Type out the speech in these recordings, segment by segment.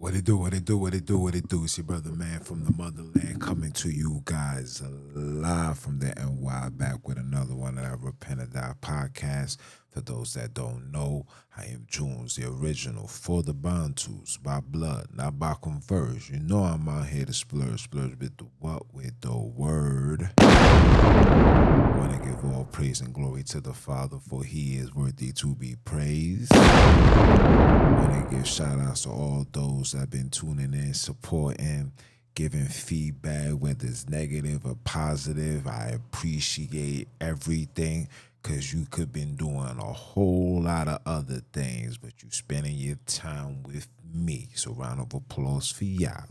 What it do, what it do, what it do, what it do. It's your brother, man, from the motherland, coming to you guys live from the NY, back with another one of our Repent or Die podcast. For those that don't know, I am Junes, the original, for the Bantus, by blood, not by converse. You know I'm out here to splurge with the what, with the word. Want to give all praise and glory to the Father, for he is worthy to be praised. Want to give shout outs to all those that have been tuning in, supporting, giving feedback, whether it's negative or positive. I appreciate everything because you could been doing a whole lot of other things, but you spending your time with me. So round of applause for y'all.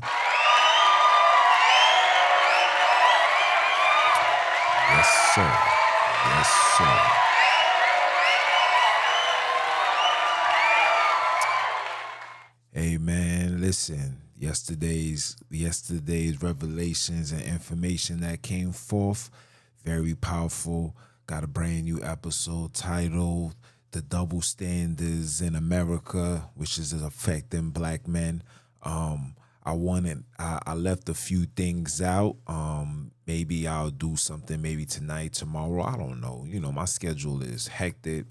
Yes, sir. Yes, sir. Hey man, listen. Yesterday's revelations and information that came forth, very powerful. Got a brand new episode titled "The Double Standards in America," which is affecting black men. I left a few things out. Maybe I'll do something maybe tonight, tomorrow. I don't know. You know, my schedule is hectic.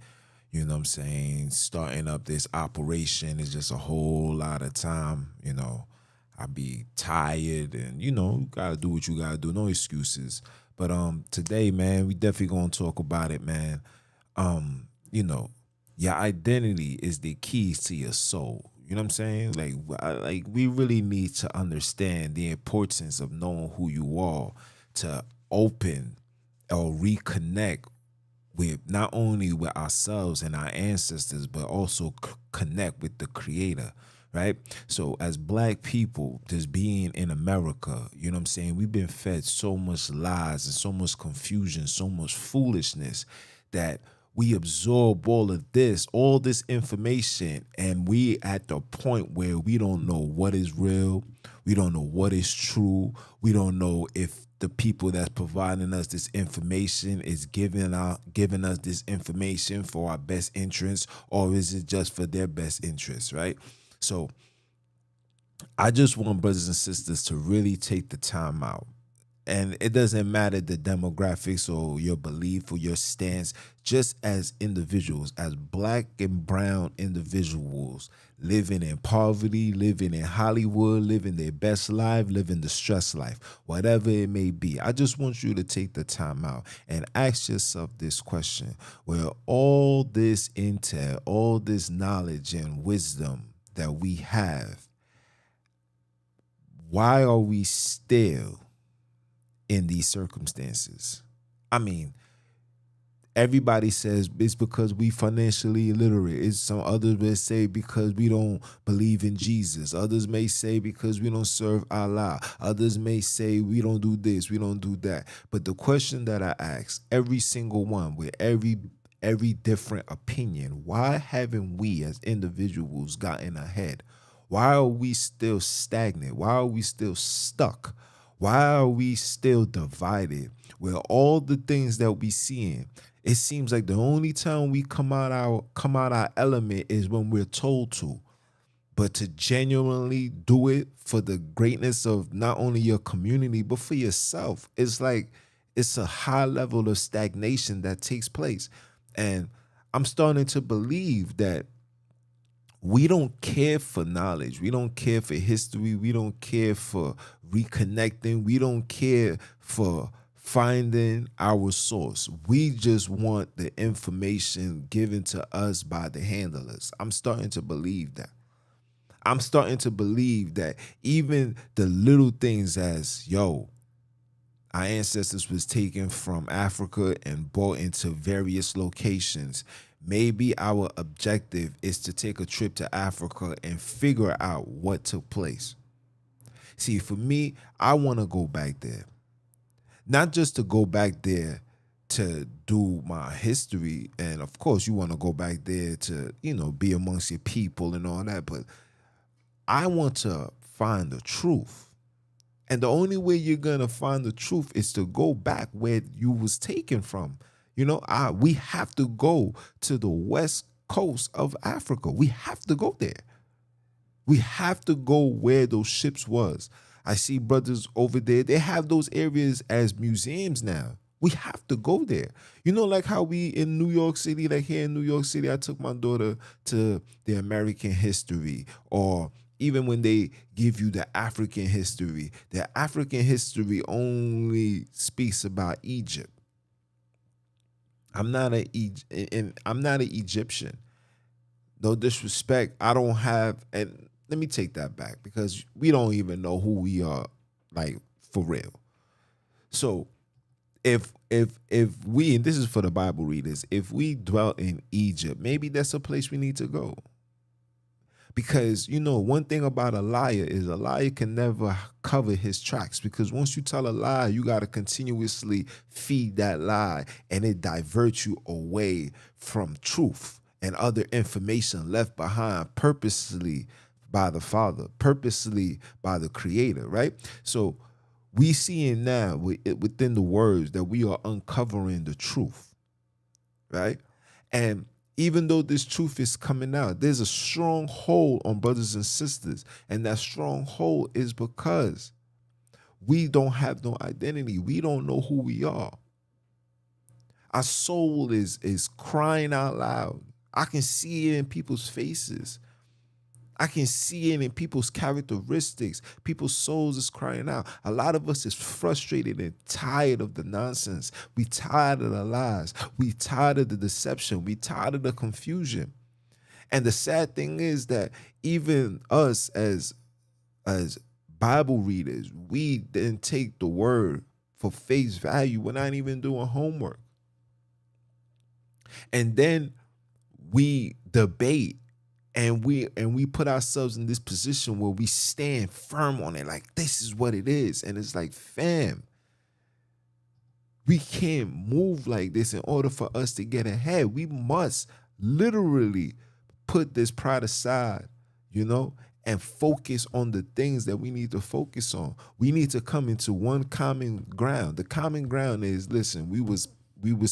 You know what I'm saying? Starting up this operation is just a whole lot of time. You know, I be tired and, you gotta do what you gotta do. No excuses. But today, man, we definitely gonna talk about it, man. Um, you know, your identity is the keys to your soul. You know what I'm saying? Like we really need to understand the importance of knowing who you are to open or reconnect with not only with ourselves and our ancestors, but also connect with the creator, right? So as black people, just being in America, you know what I'm saying? We've been fed so much lies and so much confusion, so much foolishness that we absorb all this information, and we at the point where we don't know what is real, we don't know what is true, we don't know if the people that's providing us this information is giving us this information for our best interest, or is it just for their best interest, right? So I just want brothers and sisters to really take the time out. And it doesn't matter the demographics or your belief or your stance, just as individuals, as black and brown individuals living in poverty, living in Hollywood, living their best life, living the stress life, whatever it may be. I just want you to take the time out and ask yourself this question: where all this intel, all this knowledge and wisdom that we have, why are we still in these circumstances? I mean, everybody says it's because we financially illiterate. It's some others may say because we don't believe in Jesus. Others may say because we don't serve Allah. Others may say we don't do this, we don't do that. But the question that I ask every single one with every different opinion, why haven't we as individuals gotten ahead? Why are we still stagnant? Why are we still stuck? Why are we still divided? Where all the things that we seeing, it seems like the only time we come out our element is when we're told to. But to genuinely do it for the greatness of not only your community, but for yourself, it's like it's a high level of stagnation that takes place. And I'm starting to believe that we don't care for knowledge. We don't care for history. We don't care for reconnecting. We don't care for finding our source. We just want the information given to us by the handlers. I'm starting to believe that. I'm starting to believe that even the little things as, our ancestors was taken from Africa and brought into various locations. Maybe our objective is to take a trip to Africa and figure out what took place. See, for me, I want to go back there. Not just to go back there to do my history. And of course, you want to go back there to, be amongst your people and all that. But I want to find the truth. And the only way you're going to find the truth is to go back where you was taken from. We have to go to the west coast of Africa. We have to go there. We have to go where those ships was. I see brothers over there. They have those areas as museums now. We have to go there. You know, like how we in New York City, like here in New York City, I took my daughter to the American history, or even when they give you the African history only speaks about Egypt. I'm not an Egyptian. No disrespect. I don't have, and let me take that back because we don't even know who we are, like for real. So if we, and this is for the Bible readers, if we dwelt in Egypt, maybe that's a place we need to go. Because you know, one thing about a liar is a liar can never cover his tracks, because once you tell a lie, you got to continuously feed that lie, and it diverts you away from truth and other information left behind purposely by the Father, purposely by the Creator, right? So we seeing now within the words that we are uncovering the truth, right? And even though this truth is coming out, there's a strong hold on brothers and sisters. And that strong hold is because we don't have no identity. We don't know who we are. Our soul is crying out loud. I can see it in people's faces. I can see it in people's characteristics. People's souls is crying out. A lot of us is frustrated and tired of the nonsense. We tired of the lies. We tired of the deception. We tired of the confusion. And the sad thing is that even us as Bible readers, we didn't take the word for face value. We're not even doing homework. And then we debate, and we put ourselves in this position where we stand firm on it, like this is what it is. And it's like, fam, we can't move like this in order for us to get ahead. We must literally put this pride aside, you know, and focus on the things that we need to focus on. We need to come into one common ground. The common ground is, listen, we was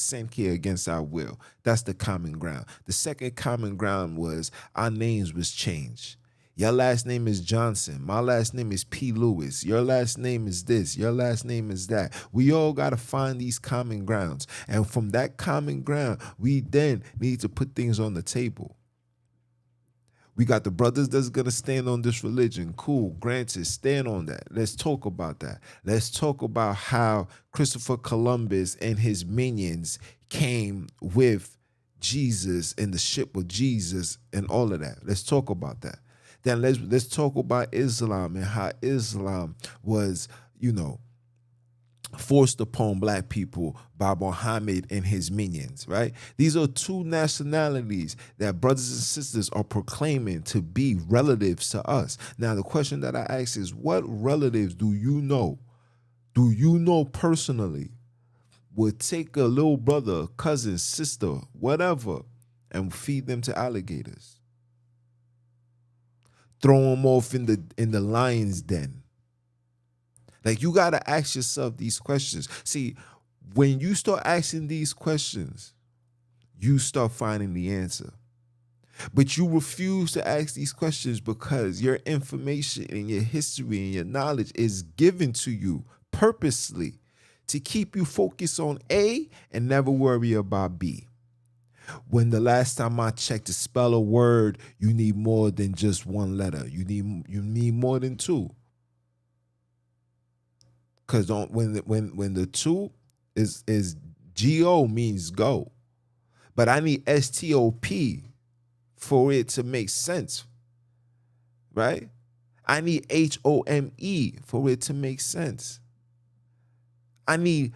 sent here against our will. That's the common ground. The second common ground was our names was changed. Your last name is Johnson. My last name is P. Lewis. Your last name is this. Your last name is that. We all got to find these common grounds. And from that common ground, we then need to put things on the table. We got the brothers that's going to stand on this religion. Cool, granted, stand on that. Let's talk about that. Let's talk about how Christopher Columbus and his minions came with Jesus and the ship with Jesus and all of that. Let's talk about that. Then let's talk about Islam and how Islam was, you know, forced upon black people by Muhammad and his minions, right? These are two nationalities that brothers and sisters are proclaiming to be relatives to us. Now, the question that I ask is, what relatives do you know personally would take a little brother, cousin, sister, whatever, and feed them to alligators? Throw them off in the lion's den. Like, you got to ask yourself these questions. See, when you start asking these questions, you start finding the answer. But you refuse to ask these questions because your information and your history and your knowledge is given to you purposely to keep you focused on A and never worry about B. When the last time I checked, to spell a word, you need more than just one letter. You need more than two. Because when the two is G-O means go. But I need S-T-O-P for it to make sense, right? I need H-O-M-E for it to make sense. I need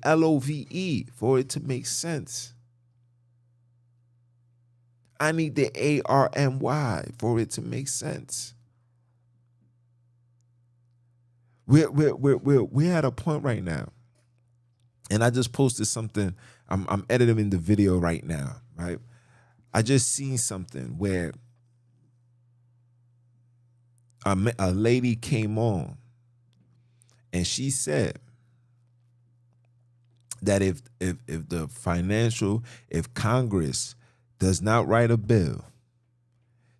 L-O-V-E for it to make sense. I need the A-R-M-Y for it to make sense. We're at a point right now, and I just posted something. I'm editing the video right now, right? I just seen something where a lady came on, and she said that if Congress does not write a bill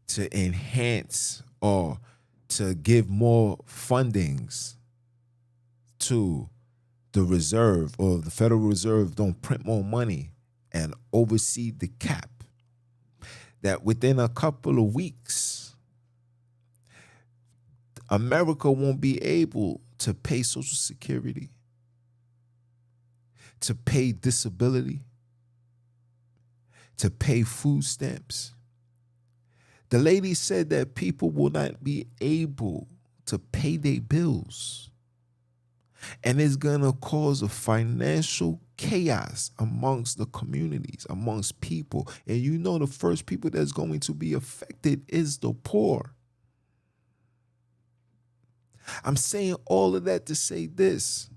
to enhance or to give more fundings to the reserve, or the Federal Reserve don't print more money and oversee the cap, that within a couple of weeks, America won't be able to pay Social Security, to pay disability, to pay food stamps. The lady said that people will not be able to pay their bills. And it's going to cause a financial chaos amongst the communities, amongst people. And you know the first people that's going to be affected is the poor. I'm saying all of that to say this,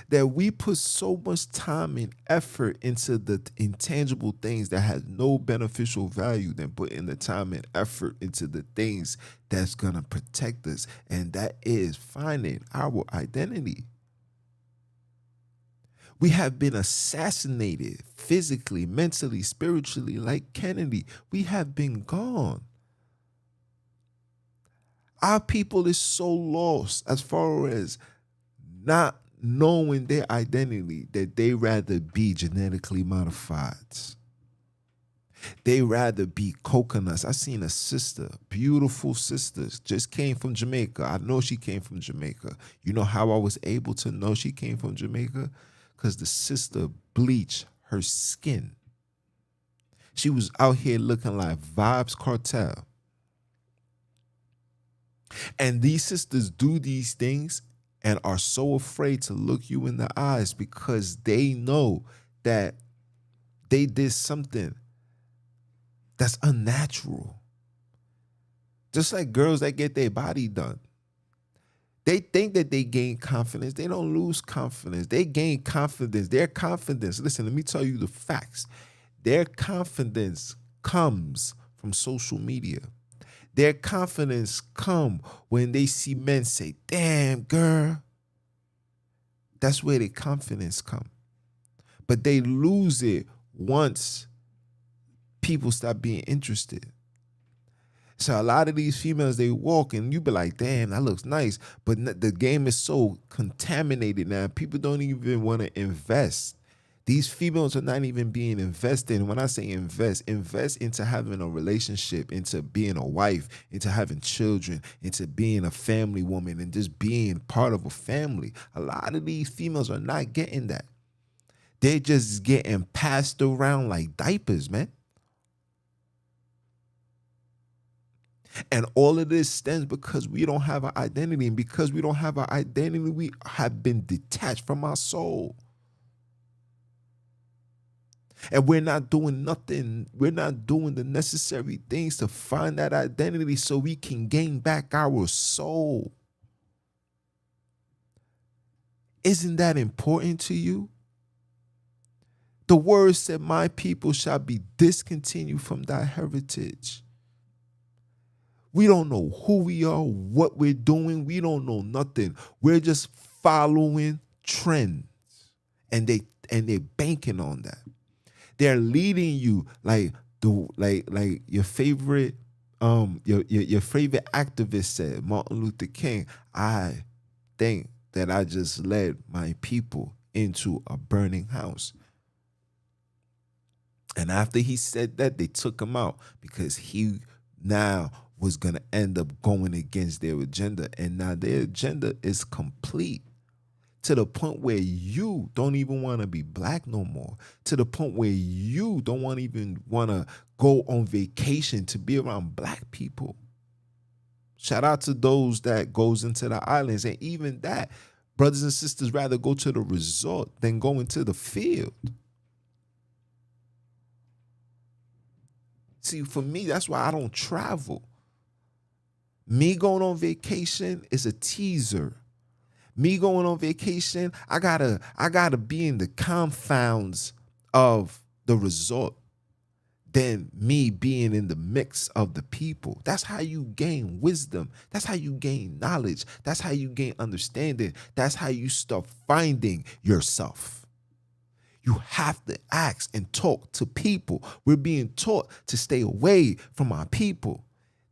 that we put so much time and effort into the intangible things that has no beneficial value than putting the time and effort into the things that's going to protect us. And that is finding our identity. We have been assassinated physically, mentally, spiritually, like Kennedy. We have been gone. Our people is so lost as far as not knowing their identity that they rather be genetically modified. They rather be coconuts. I seen a sister, beautiful sister, just came from Jamaica. I know she came from Jamaica. You know how I was able to know she came from Jamaica? Because the sister bleached her skin. She was out here looking like Vibes Cartel. And these sisters do these things and are so afraid to look you in the eyes because they know that they did something that's unnatural. Just like girls that get their body done. They think that they gain confidence. They don't lose confidence. They gain confidence. Their confidence, listen, let me tell you the facts. Their confidence comes from social media. Their confidence come when they see men say, damn, girl. That's where their confidence come. But they lose it once people stop being interested. So a lot of these females, they walk and you be like, damn, that looks nice. But the game is so contaminated now. People don't even want to invest. These females are not even being invested. And when I say invest into having a relationship, into being a wife, into having children, into being a family woman and just being part of a family. A lot of these females are not getting that. They're just getting passed around like diapers, man. And all of this stems because we don't have an identity. And because we don't have an identity, we have been detached from our soul. And we're not doing nothing. We're not doing the necessary things to find that identity so we can gain back our soul. Isn't that important to you? The word said, my people shall be discontinued from thy heritage. We don't know who we are, what we're doing. We don't know nothing. We're just following trends. And they're banking on that. They're leading you like your favorite your favorite activist said, Martin Luther King. I think that I just led my people into a burning house. And after he said that, they took him out because he now was going to end up going against their agenda. And now their agenda is complete. To the point where you don't even want to be black no more. To the point where you don't even want to go on vacation to be around black people. Shout out to those that goes into the islands. And even that, brothers and sisters rather go to the resort than go into the field. See, for me, that's why I don't travel. Me going on vacation is a teaser. Me going on vacation, I gotta be in the confounds of the resort than me being in the mix of the people. That's how you gain wisdom. That's how you gain knowledge. That's how you gain understanding. That's how you start finding yourself. You have to ask and talk to people. We're being taught to stay away from our people.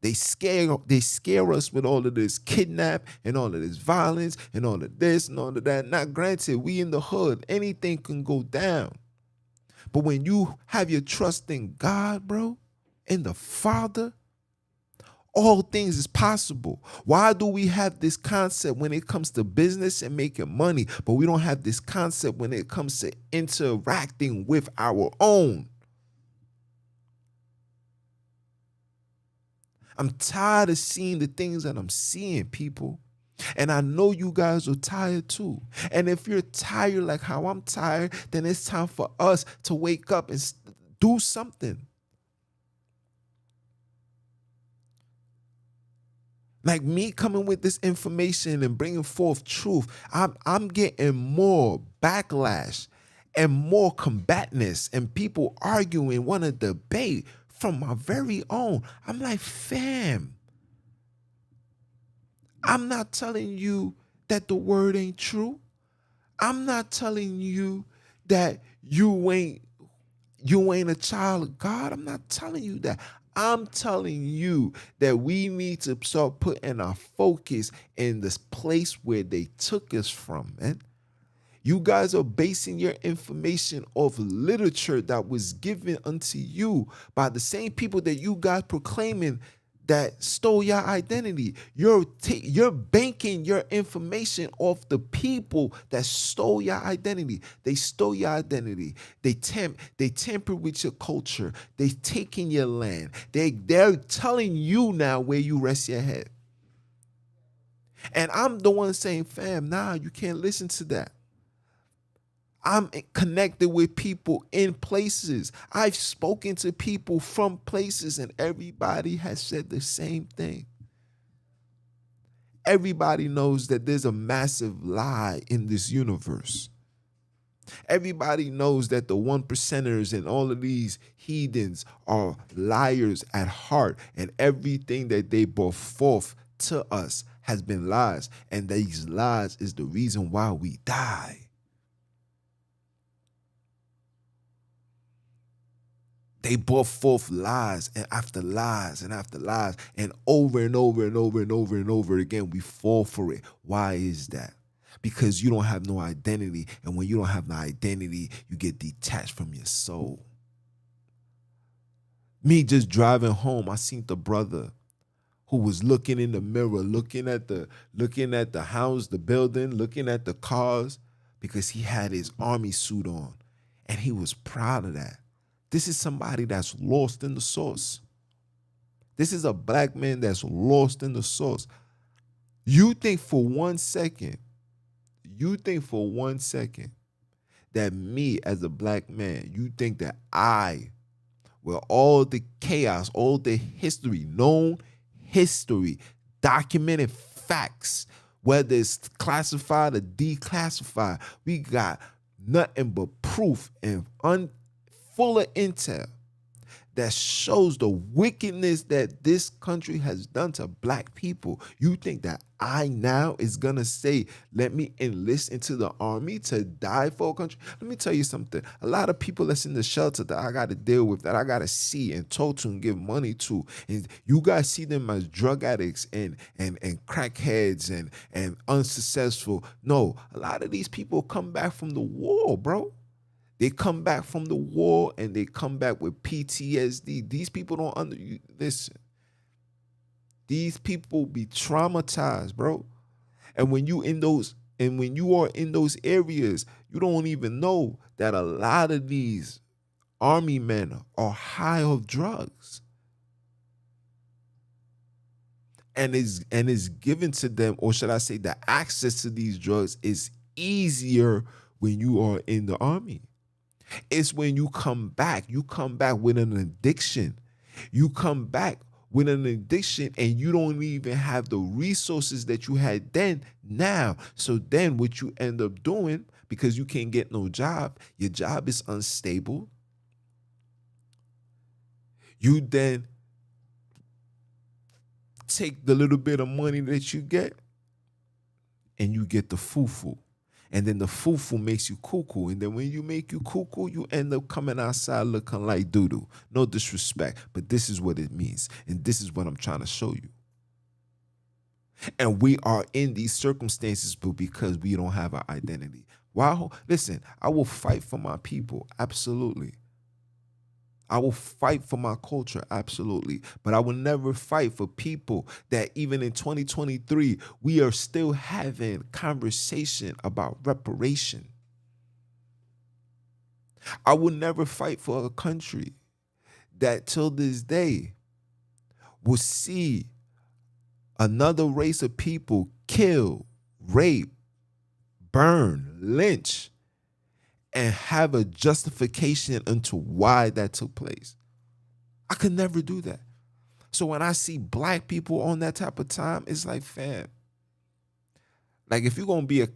They scare us with all of this kidnap and all of this violence and all of this and all of that. Now, granted, we in the hood, anything can go down. But when you have your trust in God, bro, in the Father, all things is possible. Why do we have this concept when it comes to business and making money, but we don't have this concept when it comes to interacting with our own? I'm tired of seeing the things that I'm seeing, people. And I know you guys are tired too. And if you're tired like how I'm tired, then it's time for us to wake up and do something. Like me coming with this information and bringing forth truth, I'm getting more backlash and more combatness and people arguing, want to debate from my very own. I'm like, fam, I'm not telling you that the word ain't true. I'm not telling you that you ain't a child of God. I'm not telling you that. I'm telling you that we need to start putting our focus in this place where they took us from, man. You guys are basing your information off literature that was given unto you by the same people that you guys proclaiming that stole your identity. You're banking your information off the people that stole your identity. They stole your identity. They tamper with your culture. They taking your land. They're telling you now where you rest your head. And I'm the one saying, fam, nah, you can't listen to that. I'm connected with people in places. I've spoken to people from places and everybody has said the same thing. Everybody knows that there's a massive lie in this universe. Everybody knows that the one percenters and all of these heathens are liars at heart, and everything that they brought forth to us has been lies, and these lies is the reason why we die. They brought forth lies and after lies and after lies, and over and over and over and over and over again, we fall for it. Why is that? Because you don't have no identity. And when you don't have no identity, you get detached from your soul. Me just driving home, I seen the brother who was looking in the mirror, looking at the house, the building, looking at the cars, because he had his army suit on. And he was proud of that. This is somebody that's lost in the source. This is a black man that's lost in the source. You think for one second that me as a black man, you think that I, with all the chaos, all the history, known history, documented facts, whether it's classified or declassified, we got nothing but proof and full of intel that shows the wickedness that this country has done to black people. You think that I now is gonna say, let me enlist into the army to die for a country? Let me tell you something. A lot of people that's in the shelter that I gotta deal with, that I gotta see and talk to and give money to, and you guys see them as drug addicts and crackheads and unsuccessful. No, a lot of these people come back from the war, bro. They come back from the war and they come back with PTSD. These people don't listen. These people be traumatized, bro. And when you are in those areas, you don't even know that a lot of these army men are high of drugs. And is given to them, or should I say the access to these drugs is easier when you are in the army. It's when you come back with an addiction. You come back with an addiction and you don't even have the resources that you had then now. So then what you end up doing, because you can't get no job, your job is unstable. You then take the little bit of money that you get and you get the foo-foo. And then the foo-foo makes you cuckoo. And then when you make you cuckoo, you end up coming outside looking like doo-doo. No disrespect, but this is what it means. And this is what I'm trying to show you. And we are in these circumstances, but because we don't have our identity. Wow. Listen, I will fight for my people. Absolutely. I will fight for my culture, absolutely. But I will never fight for people that even in 2023, we are still having conversation about reparation. I will never fight for a country that till this day will see another race of people kill, rape, burn, lynch, and have a justification into why that took place. I could never do that. So when I see black people on that type of time, it's like, fam, like if you're gonna be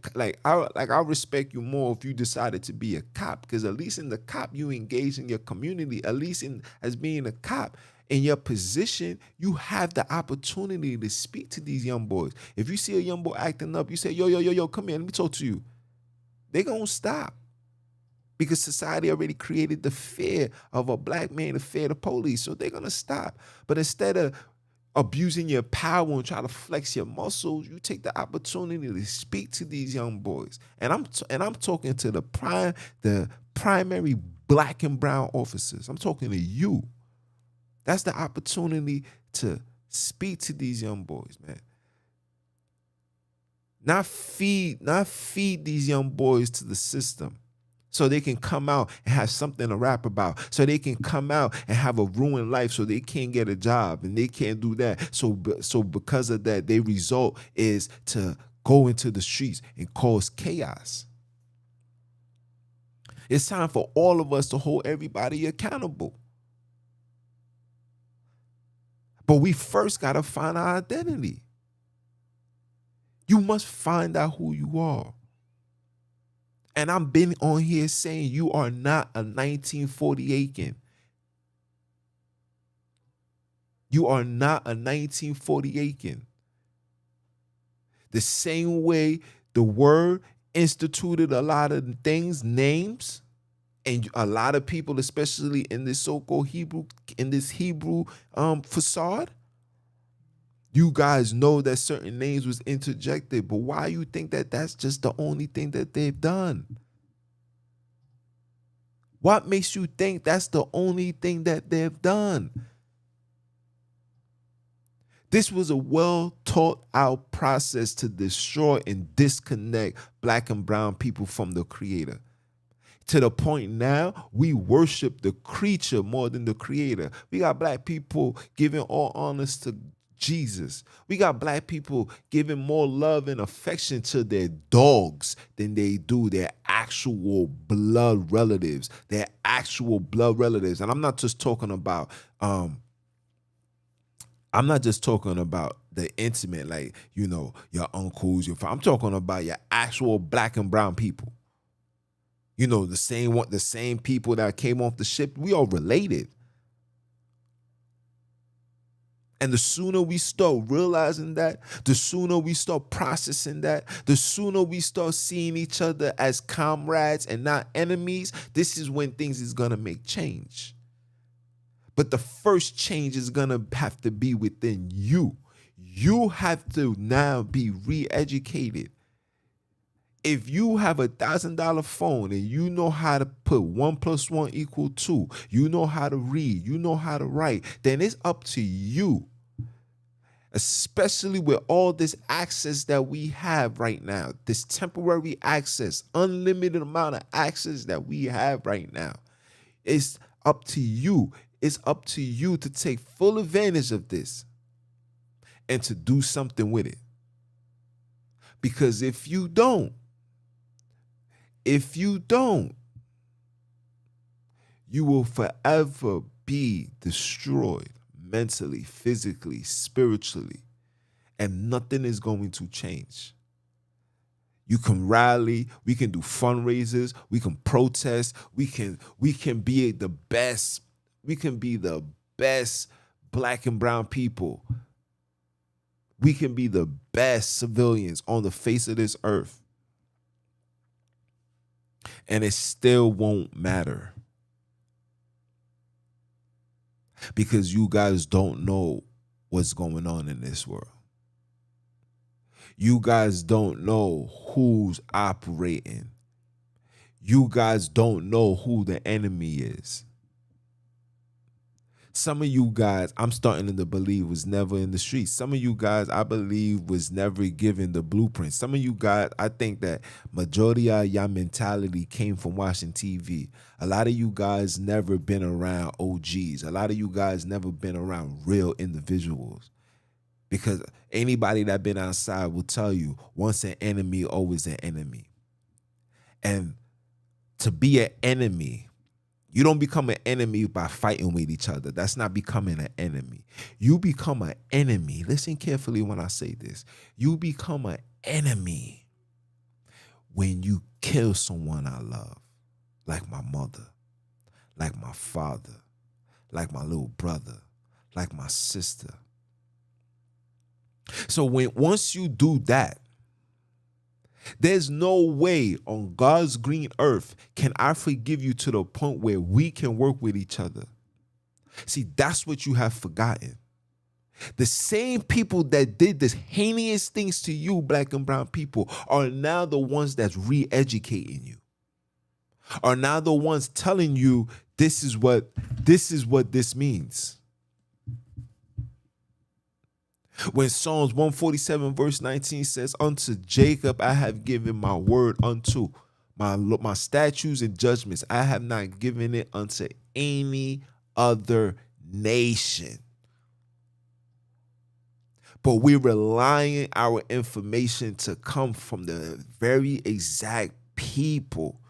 I respect you more if you decided to be a cop, because at least in the cop you engage in your community. At least in as being a cop in your position, you have the opportunity to speak to these young boys. If you see a young boy acting up, you say, yo, come here, let me talk to you. They gonna stop. Because society already created the fear of a black man to fear the police. So they're going to stop. But instead of abusing your power and try to flex your muscles, you take the opportunity to speak to these young boys. And I'm talking to the primary black and brown officers. I'm talking to you. That's the opportunity to speak to these young boys, man. Not feed these young boys to the system, so they can come out and have something to rap about, so they can come out and have a ruined life, so they can't get a job and they can't do that. So because of that, their result is to go into the streets and cause chaos. It's time for all of us to hold everybody accountable. But we first got to find our identity. You must find out who you are. And I've been on here saying you are not a 1948-kin. You are not a 1948-kin. The same way the word instituted a lot of things, names, and a lot of people, especially in this so-called Hebrew, facade, you guys know that certain names was interjected, but why you think that that's just the only thing that they've done? What makes you think that's the only thing that they've done? This was a well thought out process to destroy and disconnect black and brown people from the creator. To the point now, we worship the creature more than the creator. We got black people giving all honors to Jesus. We got black people giving more love and affection to their dogs than they do their actual blood relatives. And I'm not just talking about the intimate, like, your uncles, I'm talking about your actual black and brown people. The same people that came off the ship, we all related. And the sooner we start realizing that, the sooner we start processing that, the sooner we start seeing each other as comrades and not enemies, this is when things is going to make change. But the first change is going to have to be within you. You have to now be re-educated. If you have $1,000 phone and you know how to put 1 + 1 = 2, you know how to read, you know how to write, then it's up to you. Especially with all this access that we have right now, this temporary access, unlimited amount of access that we have right now. It's up to you. It's up to you to take full advantage of this and to do something with it. Because if you don't, you will forever be destroyed mentally, physically, spiritually, and nothing is going to change. You can rally, we can do fundraisers, we can protest, we can be the best, black and brown people. We can be the best civilians on the face of this earth. And it still won't matter because you guys don't know what's going on in this world. You guys don't know who's operating. You guys don't know who the enemy is. Some of you guys, I'm starting to believe, was never in the streets. Some of you guys, I believe, was never given the blueprint. Some of you guys, I think that majority of your mentality came from watching TV. A lot of you guys never been around OGs. A lot of you guys never been around real individuals. Because anybody that been outside will tell you, once an enemy, always an enemy. And to be an enemy, you don't become an enemy by fighting with each other. That's not becoming an enemy. You become an enemy. Listen carefully when I say this. You become an enemy when you kill someone I love, like my mother, like my father, like my little brother, like my sister. So once you do that, there's no way on God's green earth can I forgive you to the point where we can work with each other. See, that's what you have forgotten. The same people that did this heinous things to you, black and brown people, are now the ones that's re-educating you. Are now the ones telling you this is what this means. When Psalms 147 verse 19 says, unto Jacob I have given my word unto my statutes and judgments. I have not given it unto any other nation. But we're relying our information to come from the very exact people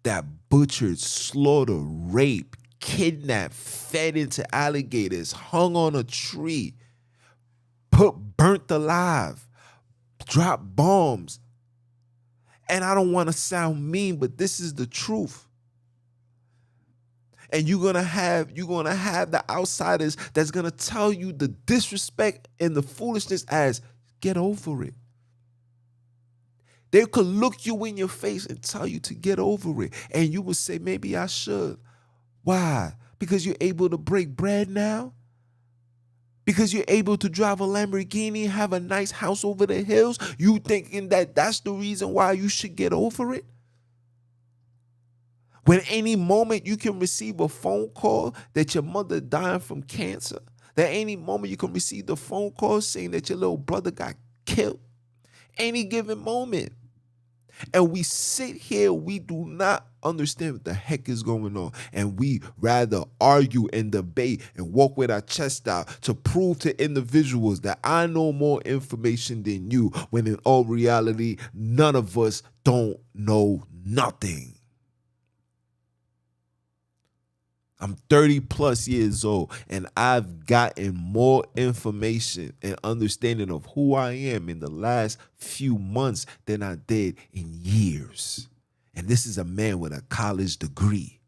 that butchered, slaughtered, raped, kidnapped, fed into alligators, hung on a tree, burnt alive, dropped bombs. And I don't want to sound mean, but this is the truth. And you're gonna have the outsiders that's gonna tell you the disrespect and the foolishness as get over it. They could look you in your face and tell you to get over it. And you would say, maybe I should. Why? Because you're able to break bread now? Because you're able to drive a Lamborghini, have a nice house over the hills? You thinking that that's the reason why you should get over it? When any moment you can receive a phone call that your mother dying from cancer, that any moment you can receive the phone call saying that your little brother got killed, any given moment. And we sit here, we do not understand what the heck is going on. And we rather argue and debate and walk with our chest out to prove to individuals that I know more information than you, when in all reality, none of us don't know nothing. I'm 30 plus years old, and I've gotten more information and understanding of who I am in the last few months than I did in years. And this is a man with a college degree.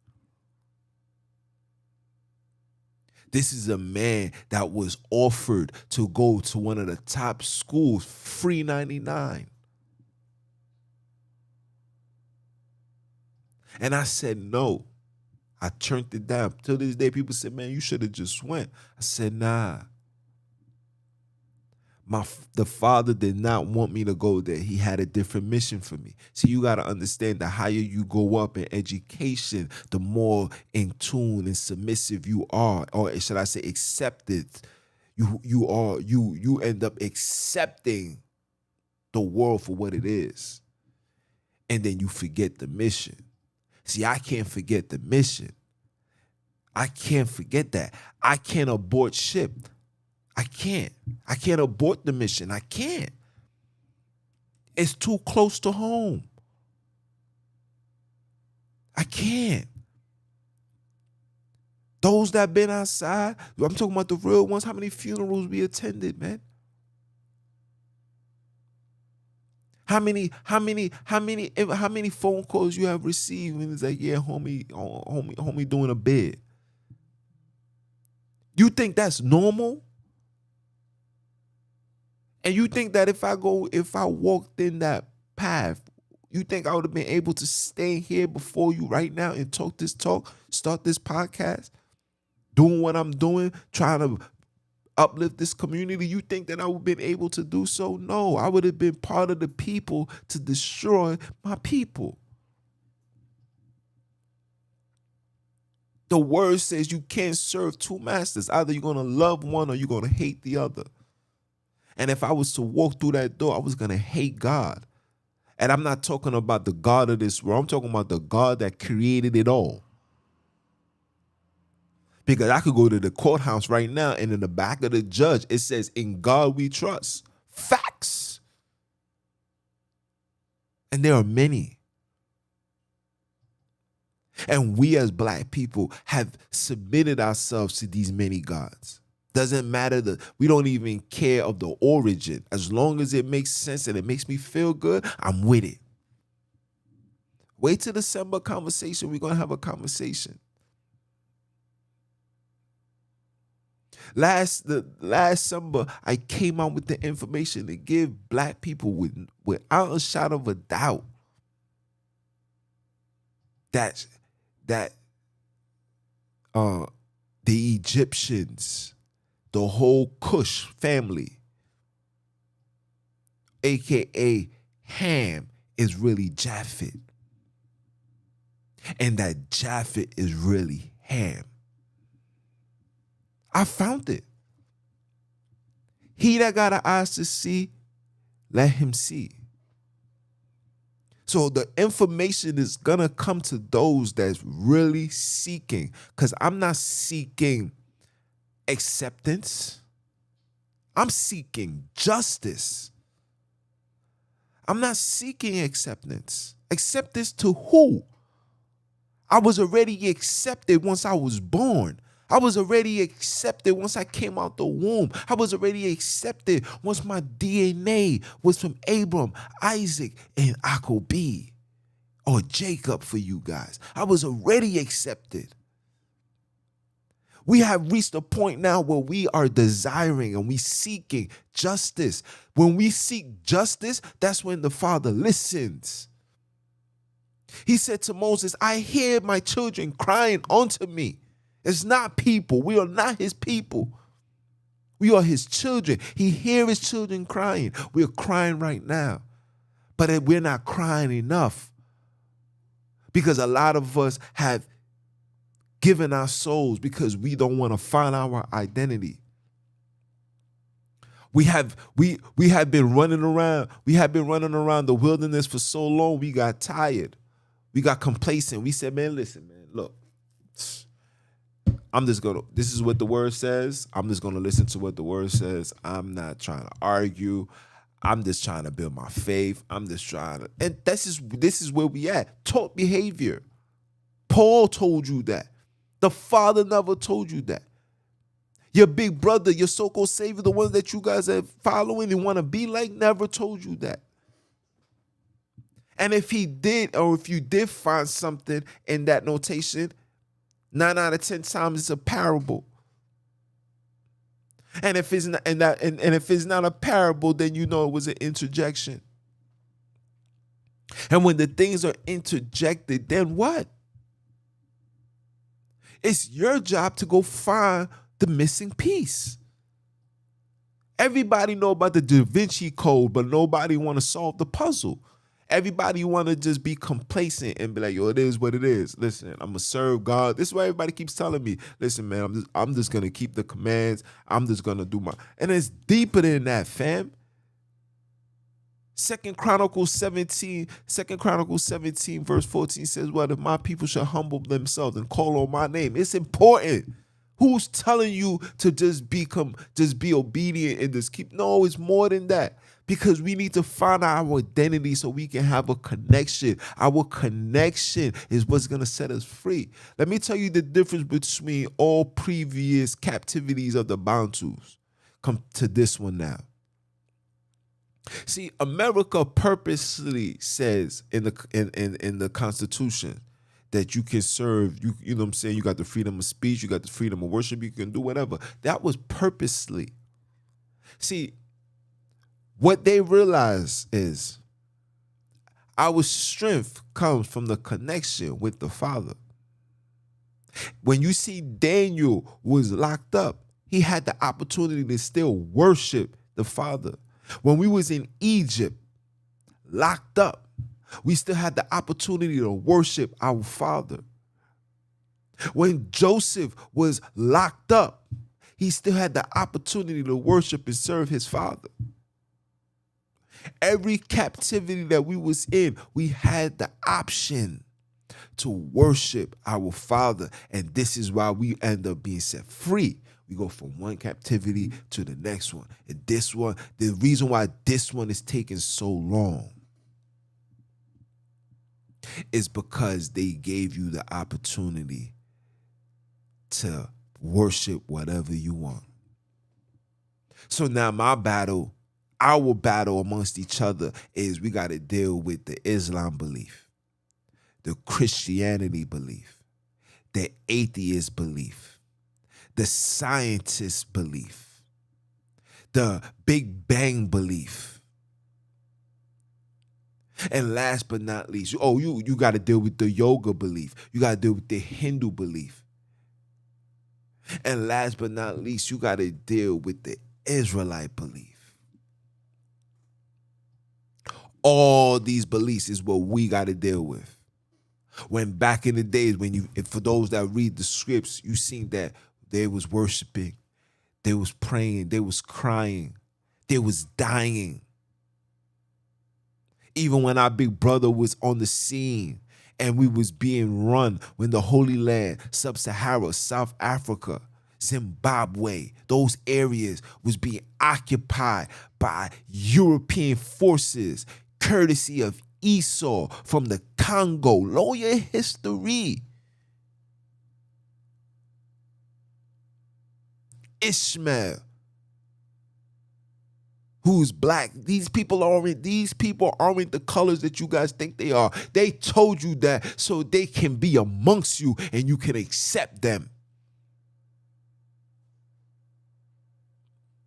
This is a man that was offered to go to one of the top schools, free 99. And I said no. I turned it down. Till this day, people say, man, you should have just went. I said, nah. The father did not want me to go there. He had a different mission for me. See, you got to understand, the higher you go up in education, the more in tune and submissive you are, or should I say accepted. You end up accepting the world for what it is. And then you forget the mission. See, I can't forget the mission. I can't forget that. I can't abort ship. I can't. I can't abort the mission. I can't. It's too close to home. I can't. Those that been outside, I'm talking about the real ones, how many funerals we attended, man? How many phone calls you have received when it's like, yeah, homie doing a bid? You think that's normal? And you think that if I walked in that path, You think I would have been able to stay here before you right now and talk this talk, start this podcast, doing what I'm doing, trying to uplift this community? You think that I would have been able to do so? No, I would have been part of the people to destroy my people. The word says you can't serve two masters. Either you're going to love one or you're going to hate the other. And if I was to walk through that door, I was going to hate God. And I'm not talking about the God of this world. I'm talking about the God that created it all. Because I could go to the courthouse right now and in the back of the judge, it says, "In God we trust." Facts. And there are many. And we as black people have submitted ourselves to these many gods. Doesn't matter, we don't even care of the origin. As long as it makes sense and it makes me feel good, I'm with it. Wait till December conversation. We're going to have a conversation. Last December, I came out with the information to give black people without a shadow of a doubt that the Egyptians, the whole Cush family, aka Ham, is really Japhet. And that Japhet is really Ham. I found it. He that got an eyes to see, let him see. So the information is going to come to those that's really seeking. Because I'm not seeking acceptance. I'm seeking justice. I'm not seeking acceptance. Acceptance to who? I was already accepted once I was born. I was already accepted once I came out the womb. I was already accepted once my DNA was from Abram, Isaac, and Jacob, or Jacob for you guys. I was already accepted. We have reached a point now where we are desiring and we seeking justice. When we seek justice, that's when the Father listens. He said to Moses, "I hear my children crying unto me." It's not people. We are not his people. We are his children. He hears his children crying. We're crying right now. But we're not crying enough. Because a lot of us have given our souls because we don't want to find our identity. We have been running around. We have been running around the wilderness for so long, we got tired. We got complacent. We said, man, listen, man, look. This is what the word says. I'm just going to listen to what the word says. I'm not trying to argue. I'm just trying to build my faith. I'm just trying to, and this is where we at. Taught behavior. Paul told you that. The Father never told you that. Your big brother, your so-called savior, the ones that you guys are following and want to be like, never told you that. And if he did, or if you did find something in that notation, 9 out of 10 times it's a parable. And if it's not, and if it's not a parable, then you know it was an interjection. And when the things are interjected, then what? It's your job to go find the missing piece. Everybody know about the Da Vinci Code, but nobody want to solve the puzzle. Everybody want to just be complacent and be like, yo, it is what it is. Listen, I'm going to serve God. This is why everybody keeps telling me, listen, man, I'm just going to keep the commands. I'm just going to do my... And it's deeper than that, fam. 2 Chronicles 17 verse 14 says, what? If my people shall humble themselves and call on my name. It's important. Who's telling you to just be obedient and just keep? No, it's more than that. Because we need to find our identity so we can have a connection. Our connection is what's going to set us free. Let me tell you the difference between all previous captivities of the Bantus. Come to this one now. See, America purposely says in the Constitution that you can serve, you know what I'm saying, you got the freedom of speech, you got the freedom of worship, you can do whatever. That was purposely. See, what they realize is, Our strength comes from the connection with the Father. When you see Daniel was locked up, he had the opportunity to still worship the Father. When we was in Egypt, locked up, we still had the opportunity to worship our Father. When Joseph was locked up, he still had the opportunity to worship and serve his Father. Every captivity that we was in, we had the option to worship our Father. And this is why we end up being set free. We go from one captivity to the next one. And this one, the reason why this one is taking so long is because they gave you the opportunity to worship whatever you want. So now our battle amongst each other is we got to deal with the Islam belief, the Christianity belief, the atheist belief, the scientist belief, the Big Bang belief. And last but not least, you got to deal with the yoga belief. You got to deal with the Hindu belief. And last but not least, you got to deal with the Israelite belief. All these beliefs is what we got to deal with. When back in the days, for those that read the scripts, you seen that they was worshiping, they was praying, they was crying, they was dying. Even when our big brother was on the scene and we was being run when the Holy Land, Sub-Sahara, South Africa, Zimbabwe, those areas was being occupied by European forces, courtesy of Esau from the Congo. Know your history. Ishmael, who's black. These people aren't the colors that you guys think they are. They told you that so they can be amongst you and you can accept them.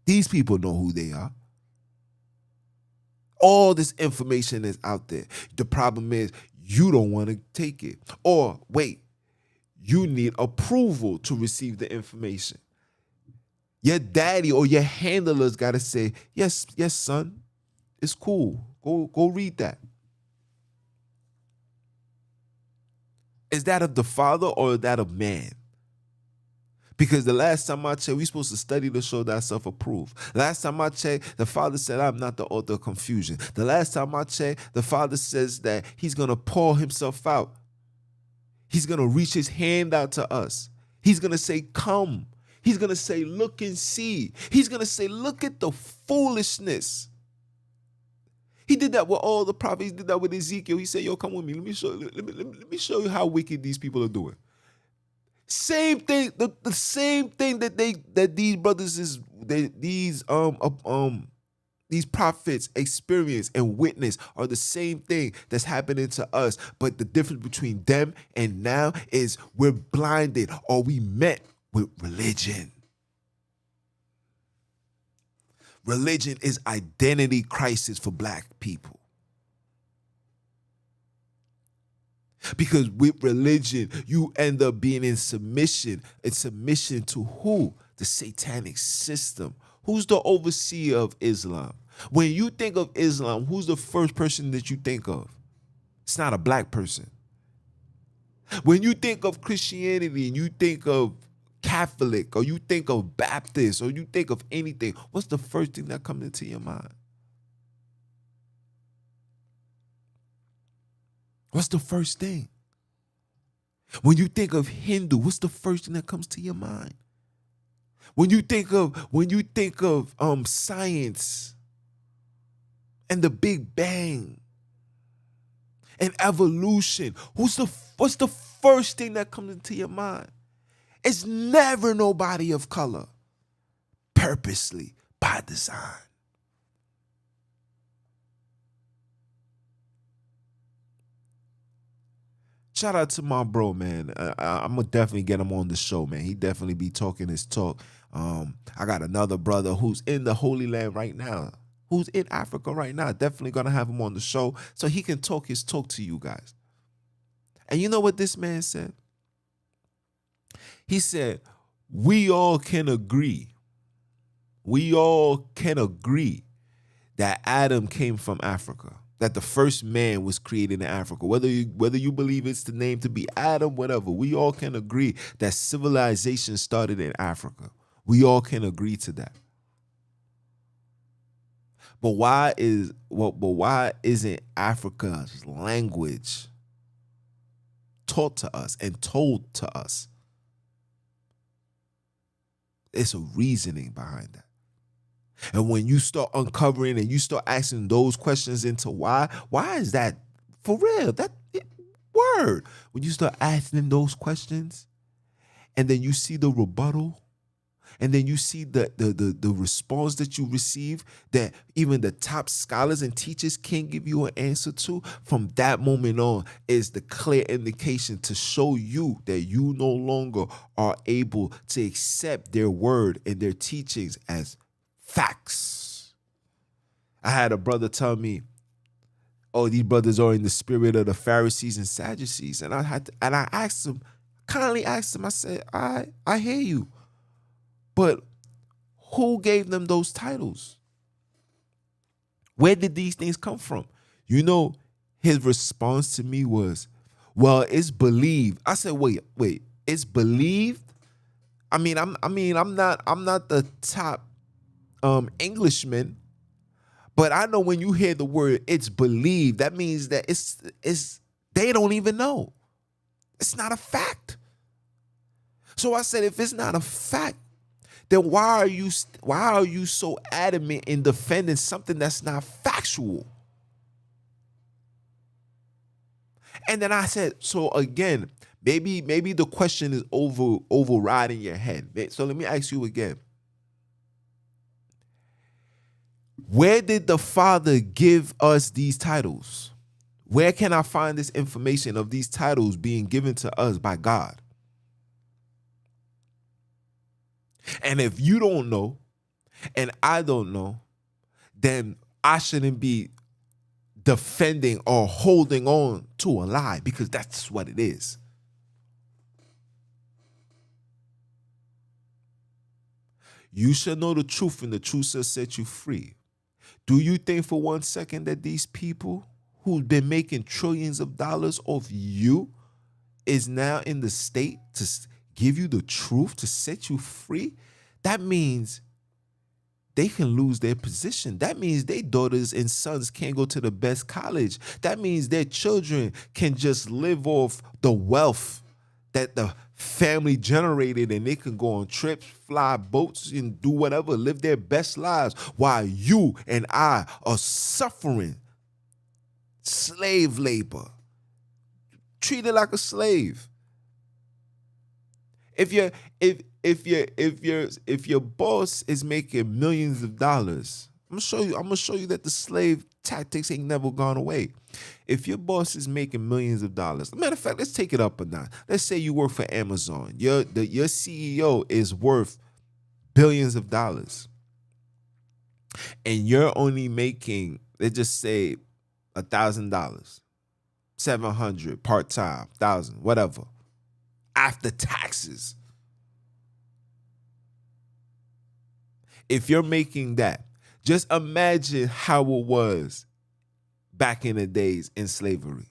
These people know who they are. All this information is out there. The problem is you don't want to take it. Or wait, you need approval to receive the information. Your daddy or your handlers got to say, yes, son, it's cool. Go read that. Is that of the Father or that of man? Because the last time I checked, we're supposed to study to show thyself approved. Last time I checked, the Father said, I'm not the author of confusion. The last time I checked, the Father says that he's going to pour himself out. He's going to reach his hand out to us. He's going to say, come. He's going to say, look and see. He's going to say, look at the foolishness. He did that with all the prophets. He did that with Ezekiel. He said, yo, come with me. Let me show you how wicked these people are doing. Same thing, the same thing that these brothers these prophets experience and witness are the same thing that's happening to us. But the difference between them and now is we're blinded or we met with religion. Religion is identity crisis for black people. Because with religion, you end up being in submission. In submission to who? The satanic system. Who's the overseer of Islam? When you think of Islam, who's the first person that you think of? It's not a black person. When you think of Christianity and you think of Catholic or you think of Baptist or you think of anything, what's the first thing that comes into your mind? What's the first thing? When you think of Hindu, what's the first thing that comes to your mind? When you think of science and the Big Bang and evolution, what's the first thing that comes into your mind? It's never nobody of color, purposely, by design. Shout out to my bro, man. I'm going to definitely get him on the show, man. He definitely be talking his talk. I got another brother who's in the Holy Land right now, who's in Africa right now. Definitely gonna have him on the show so he can talk his talk to you guys. And you know what this man said? He said, we all can agree. We all can agree that Adam came from Africa, that the first man was created in Africa. Whether you believe it's the name to be Adam, whatever, we all can agree that civilization started in Africa. We all can agree to that. But why isn't Africa's language taught to us and told to us? It's a reasoning behind that. And when you start uncovering and you start asking those questions into why is that for real? Word. When you start asking those questions and then you see the rebuttal and then you see the response that you receive that even the top scholars and teachers can't give you an answer to, from that moment on is the clear indication to show you that you no longer are able to accept their word and their teachings as facts. I had a brother tell me, oh, these brothers are in the spirit of the Pharisees and Sadducees. And I asked him, kindly asked him, I said, I hear you. But who gave them those titles? Where did these things come from? You know, his response to me was, well, it's believed. I said, wait, it's believed? I'm not the top Englishman, but I know when you hear the word it's believed, that means that it's they don't even know. It's not a fact. So I said, if it's not a fact, then why are you so adamant in defending something that's not factual? And then I said, so again, maybe the question is overriding your head. So let me ask you again. Where did the Father give us these titles? Where can I find this information of these titles being given to us by God? And if you don't know, and I don't know, then I shouldn't be defending or holding on to a lie, because that's what it is. You should know the truth, and the truth shall set you free. Do you think for 1 second that these people who've been making trillions of dollars off you is now in the state to give you the truth, to set you free? That means they can lose their position. That means their daughters and sons can't go to the best college. That means their children can just live off the wealth that the family generated, and they can go on trips, fly boats, and do whatever, live their best lives, while you and I are suffering slave labor, treated like a slave. If your boss is making millions of dollars, I'm gonna show you that the slave tactics ain't never gone away. If your boss is making millions of dollars, matter of fact, let's take it up a notch. Let's say you work for Amazon. Your CEO is worth billions of dollars, and you're only making, let's just say, $1,000, $700 part-time, $1,000, whatever, after taxes. If you're making that, just imagine how it was back in the days in slavery.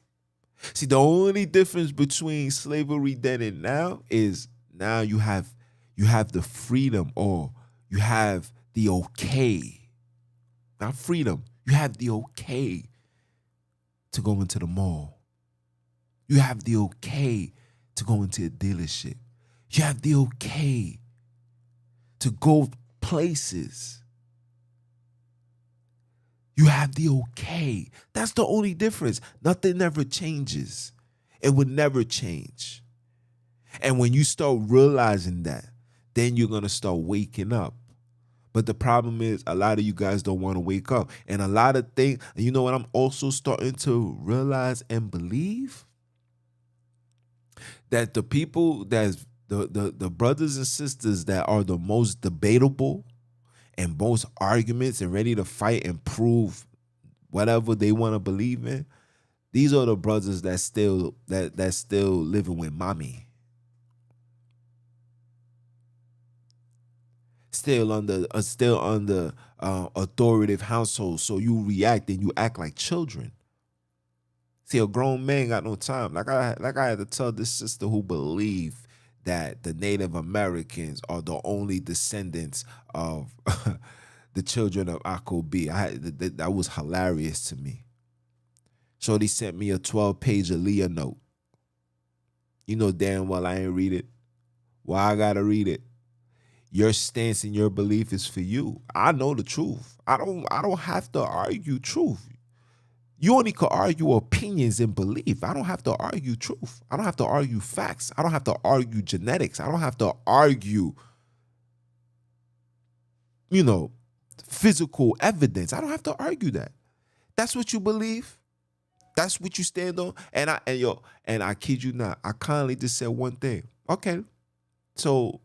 See, the only difference between slavery then and now is now you have the freedom, or you have the okay. Not freedom. You have the okay to go into the mall. You have the okay to go into a dealership. You have the okay to go places. You have the okay. That's the only difference. Nothing ever changes. It would never change. And when you start realizing that, then you're going to start waking up. But the problem is, a lot of you guys don't want to wake up. And a lot of things, you know what I'm also starting to realize and believe? That the people that's the brothers and sisters that are the most debatable and most arguments and ready to fight and prove whatever they want to believe in, these are the brothers that still living with mommy. Still under authoritative household. So you react and you act like children. See, a grown man got no time. Like I had to tell this sister who believed that the Native Americans are the only descendants of the children of Akobi. That was hilarious to me. Shorty sent me a 12-page Aaliyah note. You know damn well I ain't read it. Why I gotta read it? Your stance and your belief is for you. I know the truth. I don't have to argue truth. You only could argue opinions and belief. I don't have to argue truth. I don't have to argue facts. I don't have to argue genetics. I don't have to argue, physical evidence. I don't have to argue that. That's what you believe. That's what you stand on. And I kid you not, I kindly just said one thing. Okay, so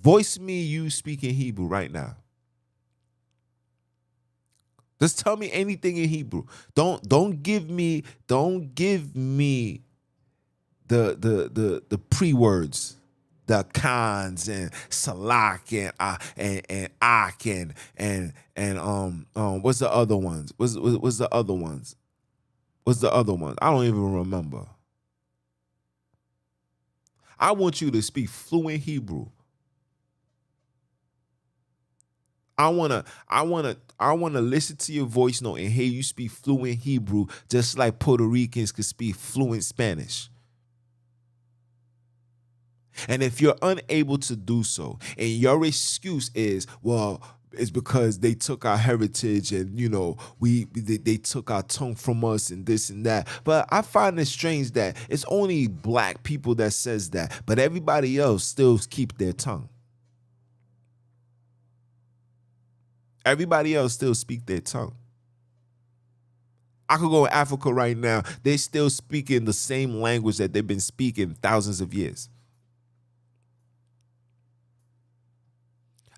voice me you speaking Hebrew right now. Just tell me anything in Hebrew. Don't give me the pre-words, the cons and salak and ak and what's the other ones? What's the other ones? What's the other ones? I don't even remember. I want you to speak fluent Hebrew. I wanna listen to your voice note and hear you speak fluent Hebrew, just like Puerto Ricans could speak fluent Spanish. And if you're unable to do so, and your excuse is, well, it's because they took our heritage and they took our tongue from us and this and that. But I find it strange that it's only black people that says that, but everybody else still keep their tongue. Everybody else still speak their tongue. I could go to Africa right now. They still speaking the same language that they've been speaking thousands of years.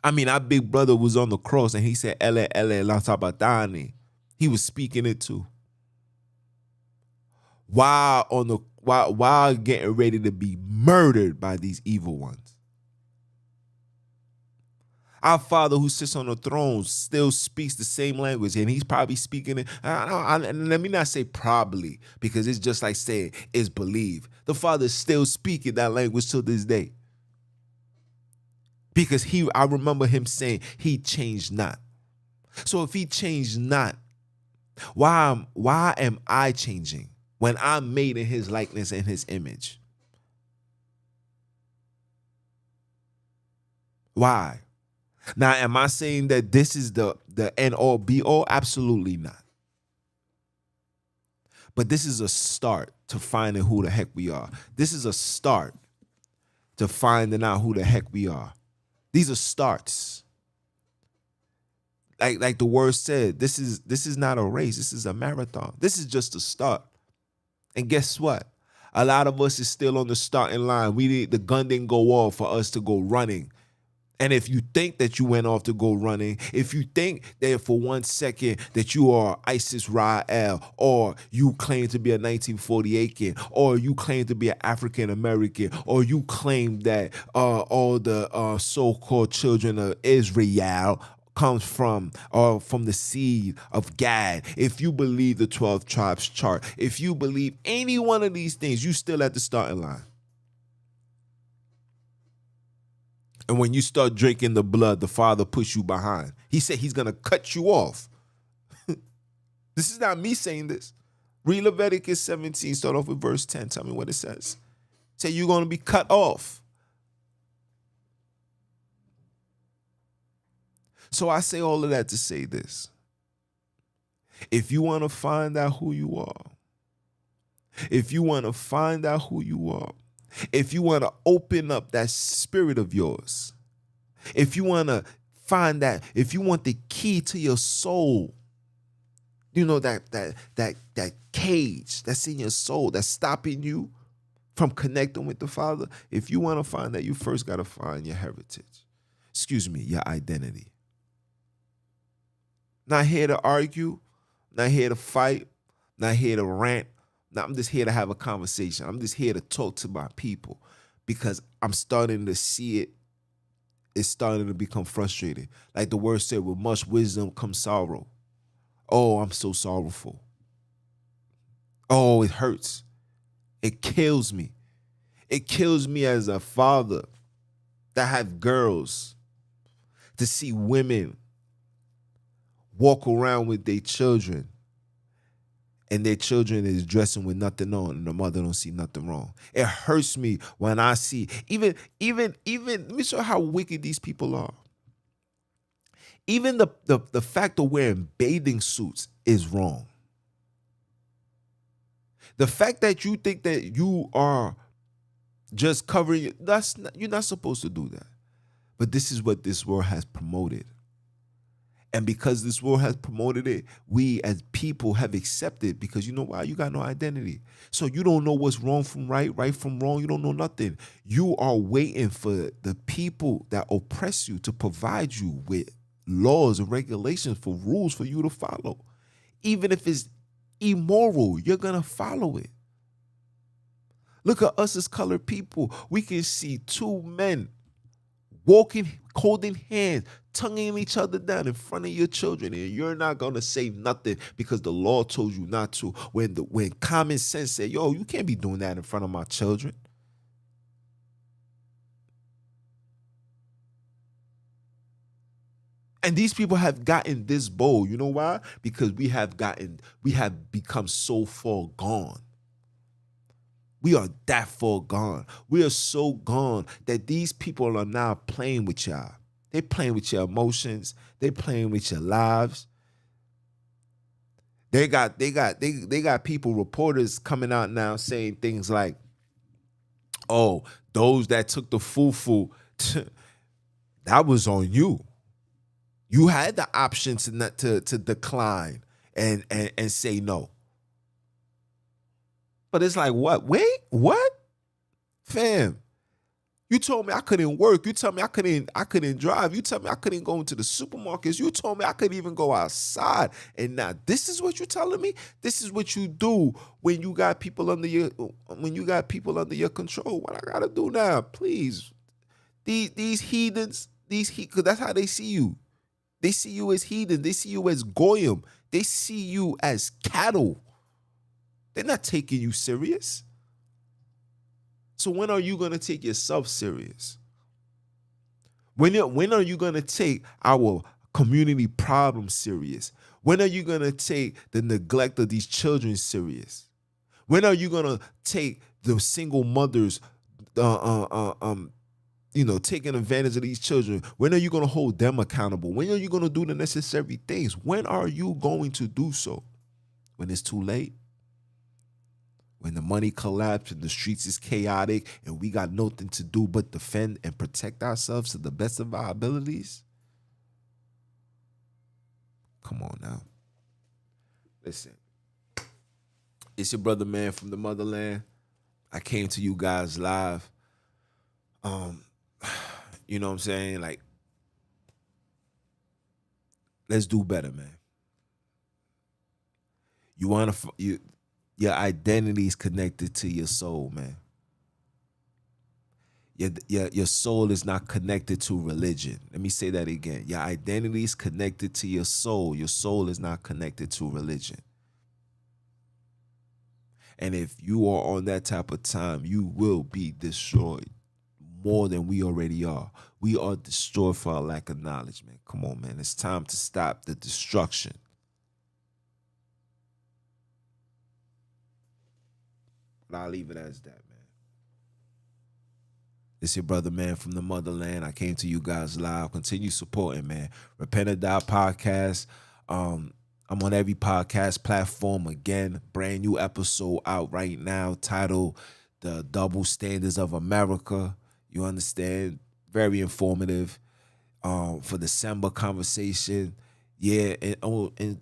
I mean, our big brother was on the cross and he said, Ele, Ele, la sabatani. He was speaking it too. While getting ready to be murdered by these evil ones. Our Father who sits on the throne still speaks the same language, and he's probably speaking it. And let me not say probably, because it's just like saying it's believe. The Father is still speaking that language to this day. Because I remember him saying he changed not. So if he changed not, why am I changing when I'm made in his likeness and his image? Why? Now, am I saying that this is the end all be all? Absolutely not. But this is a start to finding who the heck we are. This is a start to finding out who the heck we are. These are starts. Like the word said, this is not a race. This is a marathon. This is just a start. And guess what? A lot of us is still on the starting line. The gun didn't go off for us to go running. And if you think that you went off to go running, if you think that for 1 second that you are Isis Rael, or you claim to be a 1948 kid, or you claim to be an African American, or you claim that all the so-called children of Israel comes from the seed of Gad, if you believe the 12 tribes chart, if you believe any one of these things, you still at the starting line. And when you start drinking the blood, the Father puts you behind. He said he's going to cut you off. This is not me saying this. Read Leviticus 17, start off with verse 10. Tell me what it says. Say you're going to be cut off. So I say all of that to say this. If you want to find out who you are, if you want to find out who you are, if you want to open up that spirit of yours, if you want to find that, if you want the key to your soul, that cage that's in your soul that's stopping you from connecting with the Father, if you want to find that, you first got to find your heritage. Excuse me, your identity. Not here to argue, not here to fight, not here to rant. No, I'm just here to have a conversation. I'm just here to talk to my people because I'm starting to see it. It's starting to become frustrating. Like the word said, with much wisdom comes sorrow. Oh, I'm so sorrowful. Oh, it hurts. It kills me. It kills me as a father that have girls to see women walk around with their children and their children is dressing with nothing on and the mother don't see nothing wrong. It hurts me when I see even let me show you how wicked these people are. Even the fact of wearing bathing suits is wrong. The fact that you think that you are just covering you're not supposed to do that. But this is what this world has promoted. And because this world has promoted it, we as people have accepted because you know why? You got no identity. So you don't know what's wrong from right from wrong. You don't know nothing. You are waiting for the people that oppress you to provide you with laws and regulations for rules for you to follow. Even if it's immoral, you're going to follow it. Look at us as colored people. We can see two men walking, holding hands, tonguing each other down in front of your children, and you're not gonna say nothing because the law told you not to. When common sense said, "Yo, you can't be doing that in front of my children." And these people have gotten this bold. You know why? Because we have become so far gone. We are that far gone. We are so gone that these people are now playing with y'all. They're playing with your emotions. They're playing with your lives. They got people, reporters coming out now saying things like, "Oh, those that took the fufu, that was on you. You had the option to decline and say no." But it's like, what? Wait, what? Fam, you told me I couldn't work. You told me I couldn't drive. You told me I couldn't go into the supermarkets. You told me I couldn't even go outside. And now this is what you're telling me? This is what you do when you got people under your control. What I gotta do now? Please. These heathens, because that's how they see you. They see you as heathen. They see you as goyim. They see you as cattle. They're not taking you serious. So when are you going to take yourself serious? When are you going to take our community problems serious? When are you going to take the neglect of these children serious? When are you going to take the single mothers taking advantage of these children? When are you going to hold them accountable? When are you going to do the necessary things? When are you going to do so? When it's too late? When the money collapsed and the streets is chaotic and we got nothing to do but defend and protect ourselves to the best of our abilities? Come on now. Listen. It's your brother, man, from the motherland. I came to you guys live. You know what I'm saying? Like, let's do better, man. Your identity is connected to your soul, man. Your soul is not connected to religion. Let me say that again. Your identity is connected to your soul. Your soul is not connected to religion. And if you are on that type of time, you will be destroyed more than we already are. We are destroyed for our lack of knowledge, man. Come on, man. It's time to stop the destruction. But I'll leave it as that, man. It's your brother, man, from the motherland. I came to you guys live. Continue supporting, man. Repent or Die podcast. I'm on every podcast platform again. Brand new episode out right now titled The Double Standards of America. You understand? Very informative. For December conversation. Yeah, and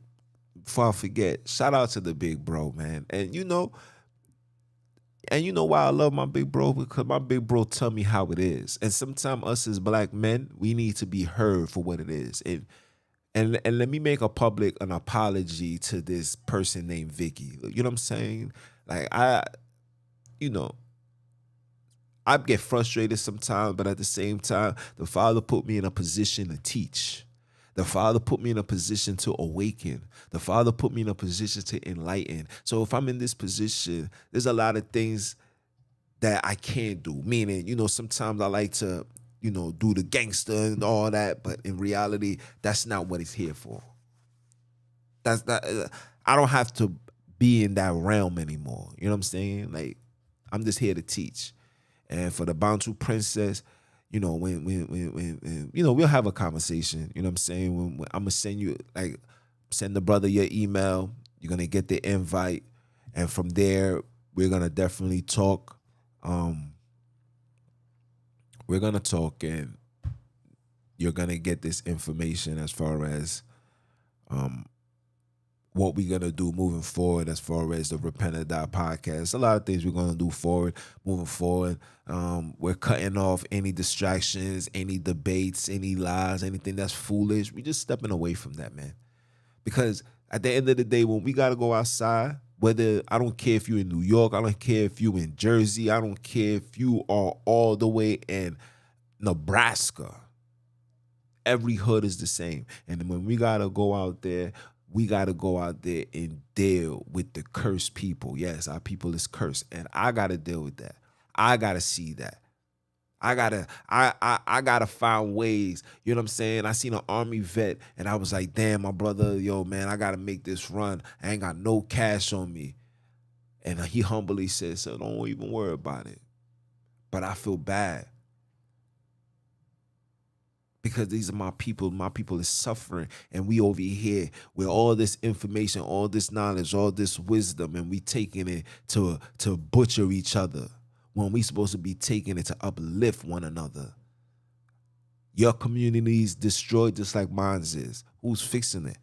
before I forget, shout out to the big bro, man. And And you know why I love my big bro? Because my big bro tell me how it is. And sometimes us as black men, we need to be heard for what it is. And let me make an apology to this person named Vicky. You know what I'm saying? Like you know, I get frustrated sometimes, but at the same time, the Father put me in a position to teach. The Father put me in a position to awaken. The Father put me in a position to enlighten. So if I'm in this position, there's a lot of things that I can't do. Meaning, sometimes I like to, do the gangster and all that, but in reality, that's not what it's here for. That's not. I don't have to be in that realm anymore. You know what I'm saying? Like, I'm just here to teach. And for the Bantu princess, when we'll have a conversation. You know what I'm saying? When I'm gonna send the brother your email. You're gonna get the invite, and from there we're gonna definitely talk. We're gonna talk, and you're gonna get this information as far as what we're gonna do moving forward as far as the Repent or Die podcast. A lot of things we're gonna do moving forward. We're cutting off any distractions, any debates, any lies, anything that's foolish. We're just stepping away from that, man. Because at the end of the day, when we gotta go outside, whether I don't care if you're in New York, I don't care if you're in Jersey, I don't care if you are all the way in Nebraska. Every hood is the same. And when we gotta go out there, we got to go out there and deal with the cursed people. Yes, our people is cursed. And I got to deal with that. I got to see that. I gotta find ways. You know what I'm saying? I seen an army vet and I was like, damn, my brother, yo, man, I gotta make this run. I ain't got no cash on me. And he humbly said, so don't even worry about it. But I feel bad. Because these are my people. My people is suffering. And we over here with all this information, all this knowledge, all this wisdom, and we taking it to butcher each other when we supposed to be taking it to uplift one another. Your community is destroyed just like mine is. Who's fixing it?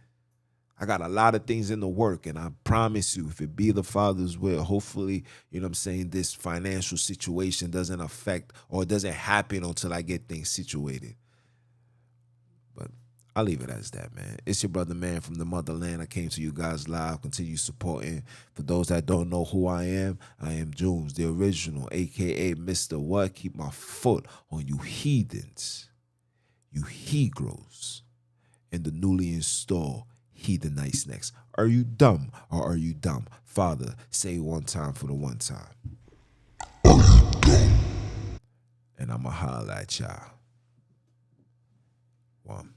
I got a lot of things in the work, and I promise you, if it be the Father's will, hopefully, you know what I'm saying, this financial situation doesn't affect or doesn't happen until I get things situated. But I'll leave it as that, man. It's your brother, man, from the motherland. I came to you guys live. Continue supporting. For those that don't know who I am Junes, the original, a.k.a. Mr. What? Keep my foot on you heathens, you he-gros, and the newly installed heathenites next. Are you dumb or are you dumb? Father, say one time for the one time. And I'ma holla at y'all. One.